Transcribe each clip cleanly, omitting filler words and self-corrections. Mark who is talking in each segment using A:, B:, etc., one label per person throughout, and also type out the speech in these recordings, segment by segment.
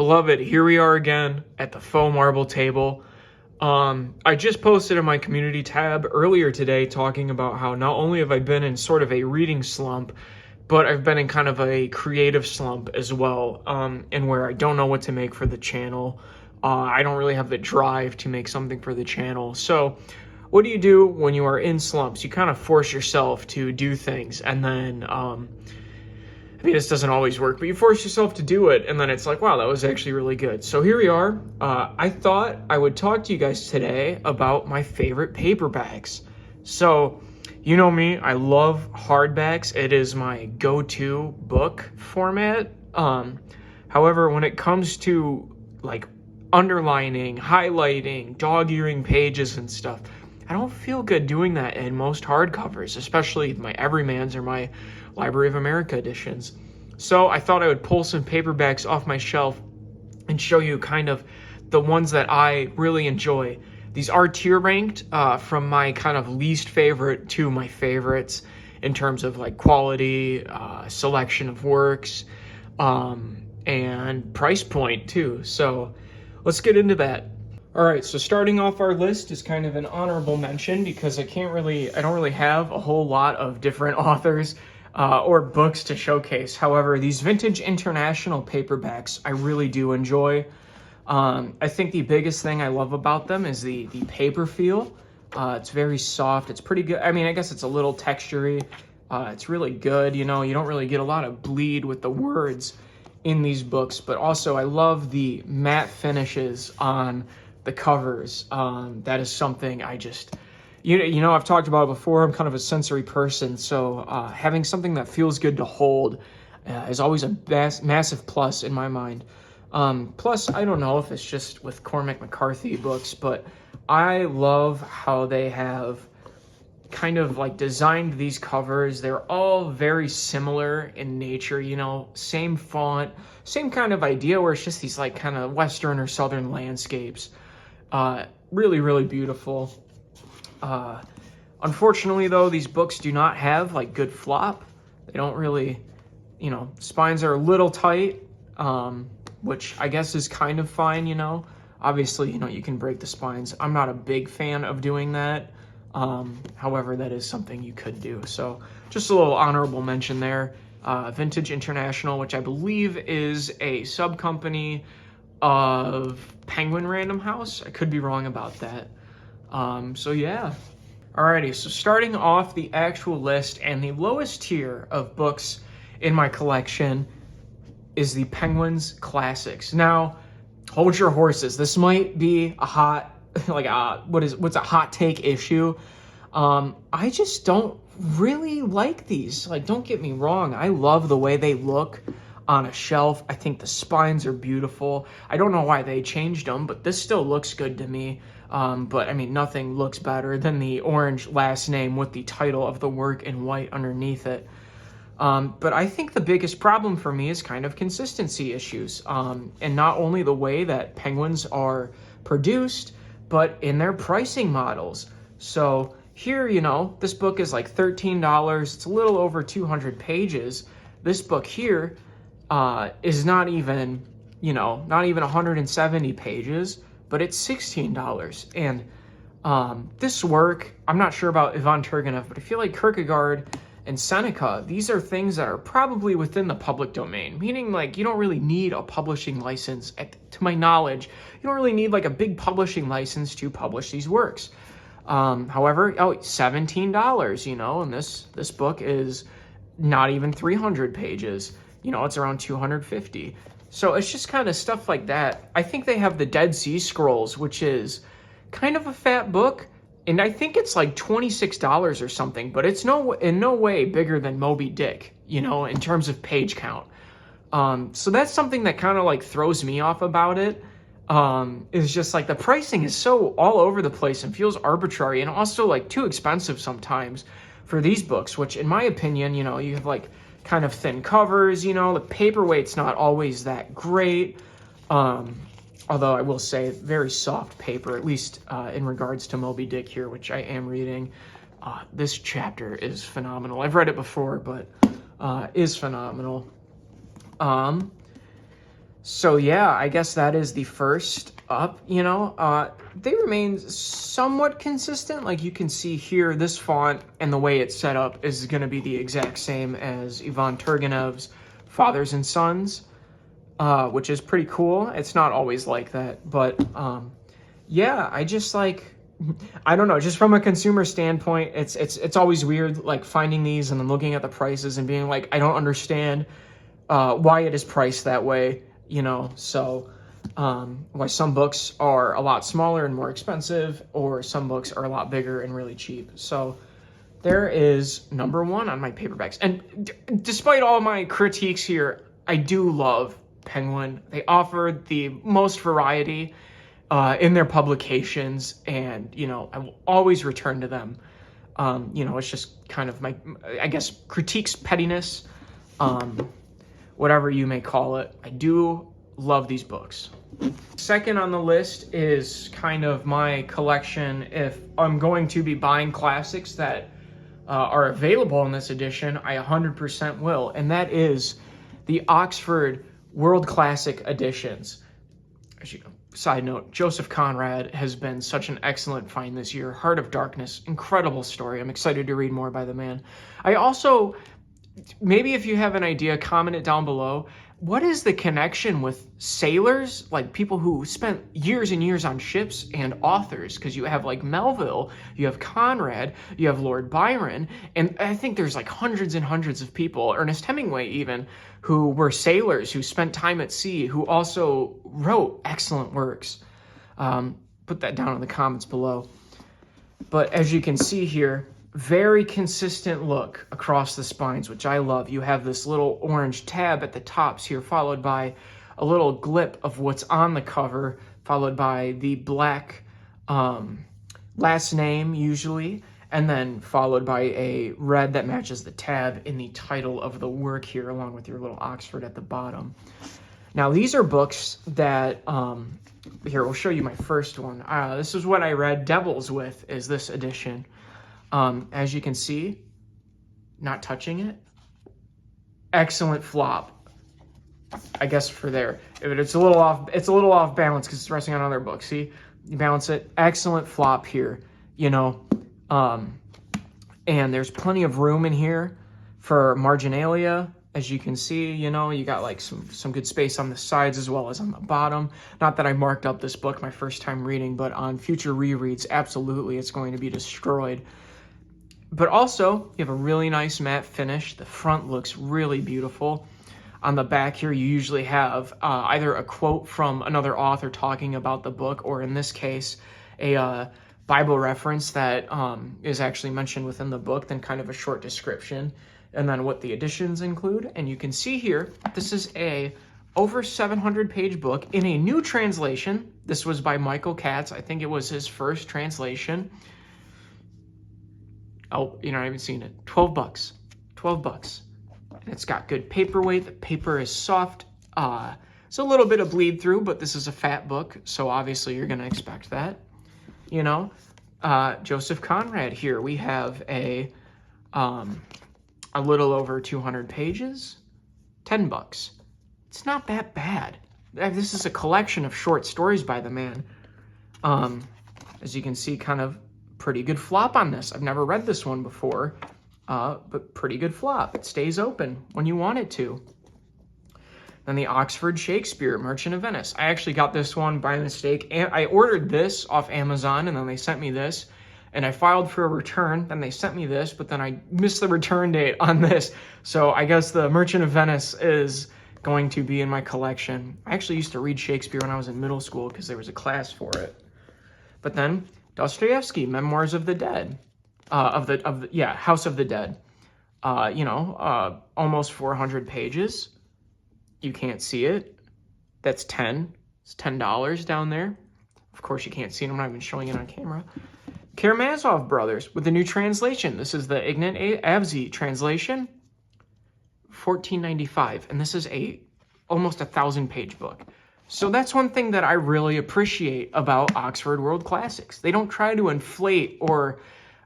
A: Beloved, here we are again at the faux marble table. I just posted in my community tab earlier today talking about how not only have I been in sort of a reading slump, but I've been in kind of a creative slump as well, and where I don't know what to make for the channel. I don't really have the drive to make something for the channel. So what do you do when you are in slumps? You kind of force yourself to do things, and then I mean, this doesn't always work, but you force yourself to do it, and then it's like, wow, that was actually really good. So here we are. I thought I would talk to you guys today about my favorite paperbacks. So, you know me, I love hardbacks. It is my go-to book format. However, when it comes to like underlining, highlighting, dog-earing pages and stuff, I don't feel good doing that in most hardcovers, especially my Everymans or my Library of America editions. So I thought I would pull some paperbacks off my shelf and show you kind of the ones that I really enjoy. These are tier ranked from my kind of least favorite to my favorites in terms of like quality, selection of works, and price point too. So let's get into that. All right, so starting off our list is kind of an honorable mention because I don't really have a whole lot of different authors or books to showcase. However, these vintage international paperbacks I really do enjoy. I think the biggest thing I love about them is the paper feel. It's very soft. It's pretty good. I mean, I guess it's a little textury. It's really good. You know, you don't really get a lot of bleed with the words in these books, but also I love the matte finishes on the covers. That is something I just, you know, I've talked about it before. I'm kind of a sensory person, so having something that feels good to hold is always a massive plus in my mind. Plus, I don't know if it's just with Cormac McCarthy books, but I love how they have kind of like designed these covers. They're all very similar in nature, you know, same font, same kind of idea where it's just these like kind of Western or Southern landscapes. Really, really beautiful. Unfortunately, though, these books do not have like good flop. They don't really, you know, spines are a little tight, which I guess is kind of fine, you know. Obviously, you know, you can break the spines. I'm not a big fan of doing that. However, that is something you could do. So just a little honorable mention there. Vintage International, which I believe is a sub-company of Penguin Random House. I could be wrong about that. So yeah. Alrighty, so starting off the actual list, and the lowest tier of books in my collection is the Penguin's Classics. Now, hold your horses. This might be a hot, like what's a hot take issue. I just don't really like these. Like, don't get me wrong. I love the way they look on a shelf. I think the spines are beautiful. I don't know why they changed them, but this still looks good to me. But I mean, nothing looks better than the orange last name with the title of the work in white underneath it. But I think the biggest problem for me is kind of consistency issues. And not only the way that Penguins are produced, but in their pricing models. So here, you know, this book is like $13. It's a little over 200 pages. This book here is not even, you know, not even 170 pages, but it's $16. And this work, I'm not sure about Ivan Turgenev, but I feel like Kierkegaard and Seneca, these are things that are probably within the public domain, meaning like you don't really need a publishing license. To my knowledge, you don't really need like a big publishing license to publish these works. However, $17, you know, and this book is not even 300 pages. You know, it's around 250. So it's just kind of stuff like that. I think they have the Dead Sea Scrolls, which is kind of a fat book, and I think it's like $26 or something, but it's in no way bigger than Moby Dick, you know, in terms of page count. So that's something that kind of like throws me off about it. Is just like the pricing is so all over the place and feels arbitrary, and also like too expensive sometimes for these books, which in my opinion, you know, you have like kind of thin covers, you know, the paperweight's not always that great. Although I will say very soft paper, at least in regards to Moby Dick here, which I am reading. This chapter is phenomenal. I've read it before, but is phenomenal. So yeah, I guess that is the first up, you know. They remain somewhat consistent. Like you can see here, this font and the way it's set up is going to be the exact same as Ivan Turgenev's Fathers and Sons, which is pretty cool. It's not always like that, but yeah, I just like, I don't know, just from a consumer standpoint, it's always weird like finding these and then looking at the prices and being like, I don't understand why it is priced that way, you know. So why some books are a lot smaller and more expensive, or some books are a lot bigger and really cheap. So there is number one on my paperbacks. And despite all my critiques here, I do love Penguin. They offer the most variety in their publications, and you know, I will always return to them. You know, it's just kind of my, I guess, critiques pettiness, whatever you may call it. I do love these books. Second on the list is kind of my collection if I'm going to be buying classics that are available in this edition. I 100% will, and that is the Oxford World Classic editions. As you know, side note, Joseph Conrad has been such an excellent find this year. Heart of Darkness, incredible story. I'm excited to read more by the man. I also, maybe if you have an idea, comment it down below. What is the connection with sailors, like people who spent years and years on ships, and authors? Because you have like Melville, you have Conrad, you have Lord Byron, and I think there's like hundreds and hundreds of people, Ernest Hemingway even, who were sailors, who spent time at sea, who also wrote excellent works. Put that down in the comments below. But as you can see here, very consistent look across the spines, which I love. You have this little orange tab at the tops here, followed by a little glip of what's on the cover, followed by the black last name usually, and then followed by a red that matches the tab in the title of the work here, along with your little Oxford at the bottom. Now, these are books that, here, we'll show you my first one. This is what I read Devils with, is this edition. As you can see, not touching it, excellent flop. I guess for there, it's a little off balance because it's resting on other books. See, you balance it, excellent flop here, you know. And there's plenty of room in here for marginalia. As you can see, you know, you got like some good space on the sides as well as on the bottom. Not that I marked up this book my first time reading, but on future rereads, absolutely, it's going to be destroyed. But also, you have a really nice matte finish. The front looks really beautiful. On the back here, you usually have either a quote from another author talking about the book, or in this case, a Bible reference that is actually mentioned within the book, then kind of a short description, and then what the editions include. And you can see here, this is a over 700-page book in a new translation. This was by Michael Katz. I think it was his first translation. Oh, you're not even seeing it. 12 bucks. 12 bucks. And it's got good paperweight. The paper is soft. It's a little bit of bleed through, but this is a fat book, so obviously you're going to expect that. You know, Joseph Conrad here. We have a little over 200 pages. 10 bucks. It's not that bad. This is a collection of short stories by the man. As you can see, kind of pretty good flop on this. I've never read this one before, but pretty good flop. It stays open when you want it to. Then the Oxford Shakespeare, Merchant of Venice. I actually got this one by mistake. I ordered this off Amazon, and then they sent me this, and I filed for a return. Then they sent me this, but then I missed the return date on this. So I guess the Merchant of Venice is going to be in my collection. I actually used to read Shakespeare when I was in middle school because there was a class for it. But then Dostoevsky, Memoirs of the Dead, House of the Dead. Almost 400 pages. You can't see it. That's 10. It's $10 down there. Of course, you can't see it. I'm not even showing it on camera. Karamazov Brothers with the new translation. This is the Ignat Avzi translation. $14.95, and this is almost 1,000-page book. So that's one thing that I really appreciate about Oxford World Classics. They don't try to inflate or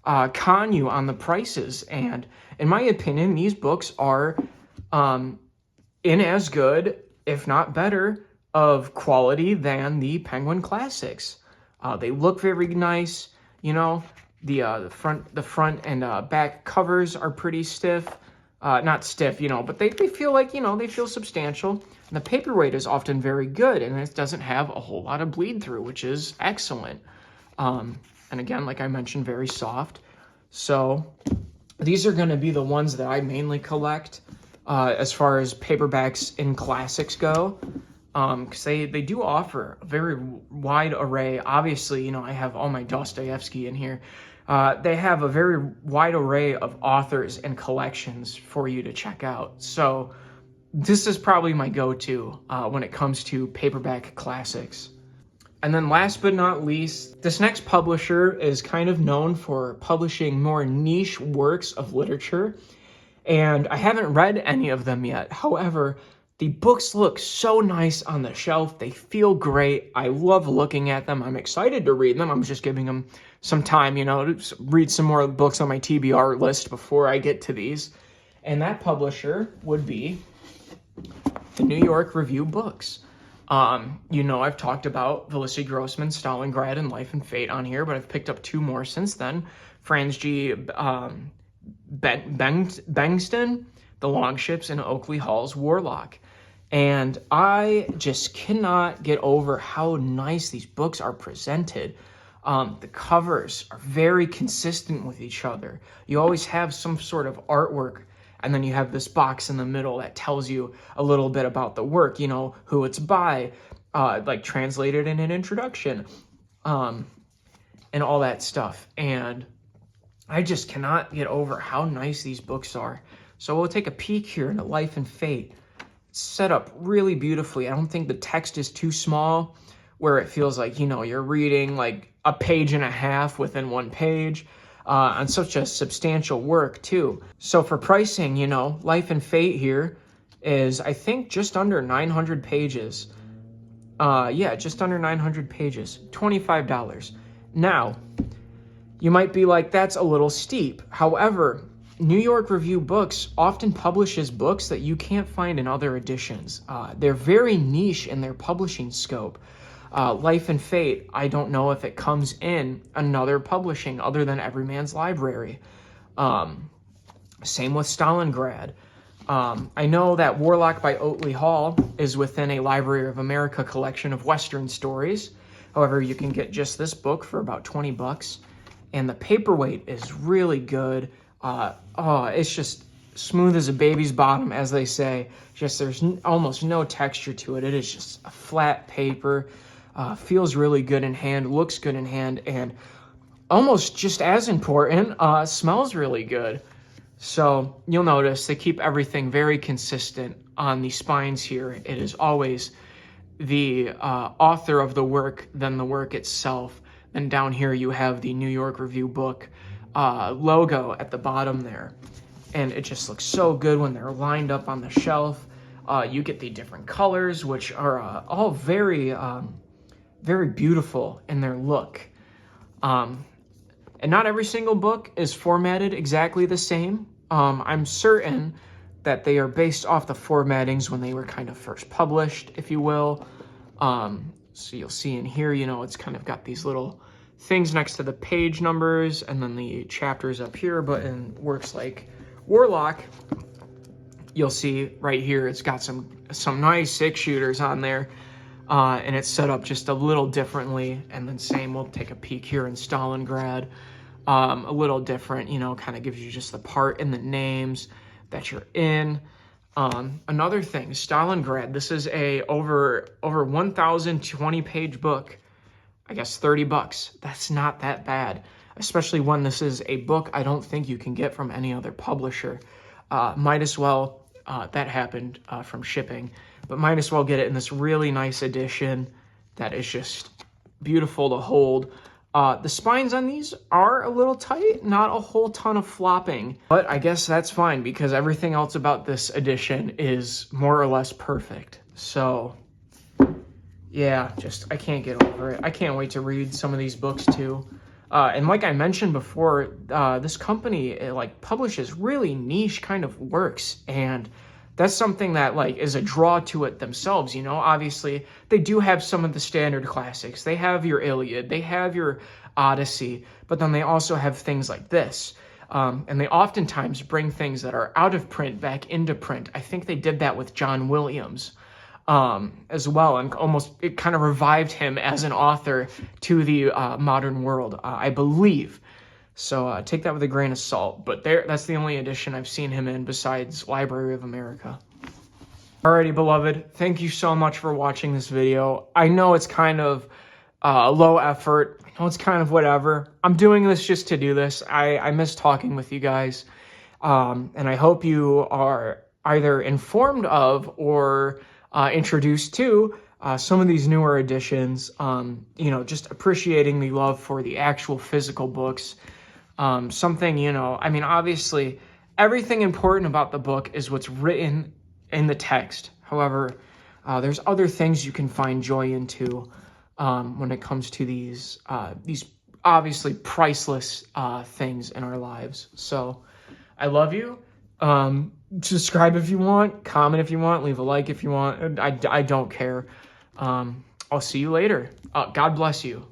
A: con you on the prices. And in my opinion, these books are in as good, if not better, of quality than the Penguin Classics. They look very nice, you know. The front and back covers are pretty stiff. Not stiff, you know, but they feel like, you know, they feel substantial. And the paperweight is often very good, and it doesn't have a whole lot of bleed through, which is excellent. And again, like I mentioned, very soft. So these are going to be the ones that I mainly collect as far as paperbacks in classics go. Because they do offer a very wide array. Obviously, you know, I have all my Dostoevsky in here. They have a very wide array of authors and collections for you to check out. So this is probably my go-to when it comes to paperback classics. And then last but not least, this next publisher is kind of known for publishing more niche works of literature. And I haven't read any of them yet. However, the books look so nice on the shelf. They feel great. I love looking at them. I'm excited to read them. I'm just giving them some time, you know, to read some more books on my TBR list before I get to these. And that publisher would be the New York Review Books. You know, I've talked about Valissi Grossman, Stalingrad, and Life and Fate on here, but I've picked up 2 more since then. Franz G. Bengston, The Longships, and Oakley Hall's Warlock. And I just cannot get over how nice these books are presented. The covers are very consistent with each other. You always have some sort of artwork, and then you have this box in the middle that tells you a little bit about the work, you know, who it's by, like translated in an introduction, and all that stuff. And I just cannot get over how nice these books are. So we'll take a peek here into Life and Fate. It's set up really beautifully. I don't think the text is too small where it feels like, you know, you're reading like a page and a half within one page, on such a substantial work too. So for pricing, you know, Life and Fate here is, I think, just under 900 pages. Yeah, just under 900 pages, $25. Now, you might be like, that's a little steep. However, New York Review Books often publishes books that you can't find in other editions. They're very niche in their publishing scope. Life and Fate, I don't know if it comes in another publishing other than Everyman's Library. Same with Stalingrad. I know that Warlock by Oakley Hall is within a Library of America collection of Western stories. However, you can get just this book for about $20. And the paperweight is really good. It's just smooth as a baby's bottom, as they say. Just there's almost no texture to it. It is just a flat paper. Feels really good in hand, looks good in hand, and almost just as important, smells really good. So you'll notice they keep everything very consistent on the spines here. It is always the author of the work, then the work itself. And down here you have the New York Review Book logo at the bottom there. And it just looks so good when they're lined up on the shelf. You get the different colors, which are all very, very beautiful in their look. And not every single book is formatted exactly the same. I'm certain that they are based off the formattings when they were kind of first published, if you will. So you'll see in here, you know, it's kind of got these little things next to the page numbers and then the chapters up here. But in works like Warlock, you'll see right here, it's got some nice 6-shooters on there. And it's set up just a little differently. And then same, we'll take a peek here in Stalingrad. A little different, you know, kind of gives you just the part and the names that you're in. Another thing, Stalingrad, this is a over 1,020 page book. I guess $30. That's not that bad, especially when this is a book I don't think you can get from any other publisher. Might as well, that happened from shipping, but might as well get it in this really nice edition that is just beautiful to hold. The spines on these are a little tight, not a whole ton of flopping, but I guess that's fine because everything else about this edition is more or less perfect. So yeah, I can't get over it. I can't wait to read some of these books too. And like I mentioned before, this company, publishes really niche kind of works, and that's something that like is a draw to it themselves, you know. Obviously, they do have some of the standard classics. They have your Iliad, they have your Odyssey, but then they also have things like this. And they oftentimes bring things that are out of print back into print. I think they did that with John Williams as well, and almost it kind of revived him as an author to the modern world, I believe. So take that with a grain of salt, but that's the only edition I've seen him in besides Library of America. Alrighty, beloved, thank you so much for watching this video. I know it's kind of low effort. I know it's kind of whatever. I'm doing this just to do this. I miss talking with you guys. And I hope you are either informed of or introduced to some of these newer editions. You know, just appreciating the love for the actual physical books. Something, you know, I mean, obviously, everything important about the book is what's written in the text. However, there's other things you can find joy into when it comes to these obviously priceless things in our lives. So I love you. Subscribe if you want, comment if you want, leave a like if you want. I don't care. I'll see you later. God bless you.